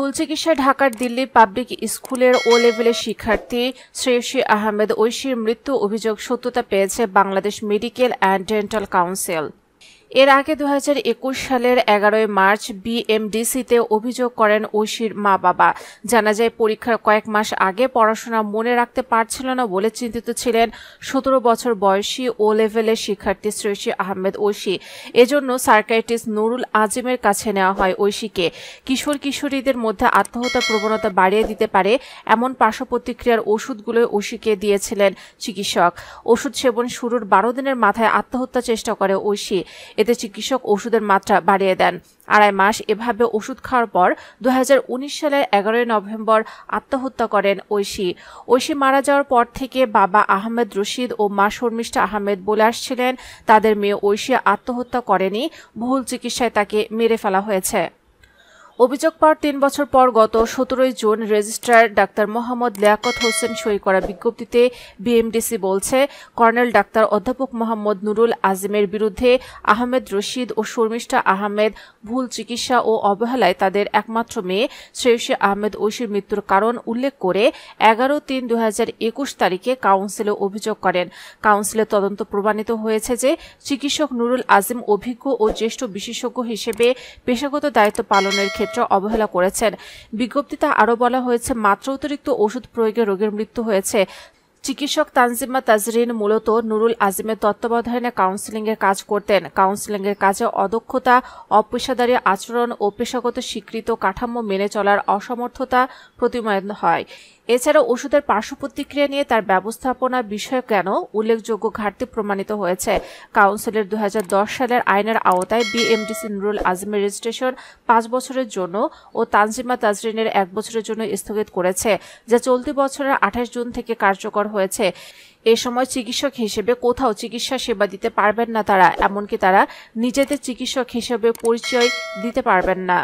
ভুল চিকিৎসায় ঢাকার দিল্লির পাবলিক স্কুলের ও লেভেলের শিক্ষার্থী শ্রেয়সী আহমেদ ঐশীর মৃত্যু অভিযোগ সত্যতা পেয়েছে Bangladesh medical and dental council. এর আগে 2021 সালের 11 মার্চ বিএমডিসিতে অভিযোগ করেন ঐশীর মা-বাবা। জানা যায়, পরীক্ষার কয়েক মাস আগে পড়াশোনা মনে রাখতে পারছিল না বলে চিন্তিত ছিলেন 17 বছর বয়সী ও লেভেলের শিক্ষার্থী শ্রেয়সী আহমেদ ঐশী। এজন্য সাইকিয়াট্রিস্ট নুরুল আজিমের কাছে নেওয়া হয় ঐশীকে। কিশোর কিশোরীদের মধ্যে আত্মহত্যার প্রবণতা বাড়িয়ে দিতে পারে এমন পার্শ্ব প্রতিক্রিয়ার ওষুধগুলো ঐশীকে দিয়েছিলেন চিকিৎসক। ওষুধ সেবন শুরুর 12 দিনের মাথায় আত্মহত্যার চেষ্টা করে ঐশী। এতে চিকিৎসক ওষুধের মাত্রা বাড়িয়ে দেন। 2.5 মাস এভাবে ওষুধ খাওয়ার পর 2019 সালের 11 নভেম্বর আত্মহত্যা করেন ঐশী। ঐশী মারা যাওয়ার পর থেকে বাবা আহমেদ রশিদ ও মা শর্মিষ্ঠা আহমেদ বলে আসছিলেন তাদের মেয়ে ঐশী আত্মহত্যা করেনি, ভুল চিকিৎসায় তাকে মেরে ফেলা হয়েছে। অভিযোগ পাওয়ার 3 বছর পর গত 17 June registrar doctor Mohammad Liaquat Hossain সই করা বিজ্ঞপ্তিতে বিএমডিসি বলছে, কর্নেল ডাক্তার অধ্যাপক মোহাম্মদ নুরুল আজিমের বিরুদ্ধে আহমেদ রশিদ ও শর্মিষ্ঠা আহমেদ ভুল চিকিৎসা ও অবহেলায় তাদের একমাত্র মেয়ে শ্রেয়সী আহমেদ ঐশীর মৃত্যুর কারণ উল্লেখ করে 11/3/2021 তারিখে কাউন্সিলে অভিযোগ করেন। কাউন্সিলের তদন্ত প্রমাণিত হয়েছে যে চিকিৎসক নুরুল আজিম অভিজ্ঞ ও জ্যেষ্ঠ বিশেষজ্ঞ হিসেবে পেশাগত দায়িত্ব পালনের ক্ষেত্রে অবহেলা করেছেন। বিজ্ঞপ্তিতে আরও বলা হয়েছে, মাত্রা অতিরিক্ত ওষুধ প্রয়োগে রোগীর মৃত্যু হয়েছে। চিকিৎসক তানজিমা তাজরিন মূলত নুরুল আজিমের তত্ত্বাবধানে কাউন্সেলিংয়ের কাজ করতেন। কাউন্সেলিংয়ের কাজে অদক্ষতা, অপেশাদারী আচরণ ও পেশাগত স্বীকৃত কাঠামো মেনে চলার অসমর্থতা প্রতিফলিত হয়। এছাড়া ওষুধের পার্শ্ব প্রতিক্রিয়া নিয়ে তার ব্যবস্থাপনা বিষয়ে কেন উল্লেখযোগ্য ঘাটতি প্রমাণিত হয়েছে। কাউন্সিলের 2010 সালের আইনের আওতায় বিএমডিসি নুরুল আজিমের রেজিস্ট্রেশন 5 বছরের জন্য ও তানজিমা তাজরিনের 1 বছরের জন্য স্থগিত করেছে, যা চলতি বছরের 28 জুন থেকে কার্যকর হয়েছে। এ সময় চিকিৎসক হিসেবে কোথাও চিকিৎসা সেবা দিতে পারবেন না তারা, এমনকি তারা নিজেদের চিকিৎসক হিসেবে পরিচয় দিতে পারবেন না।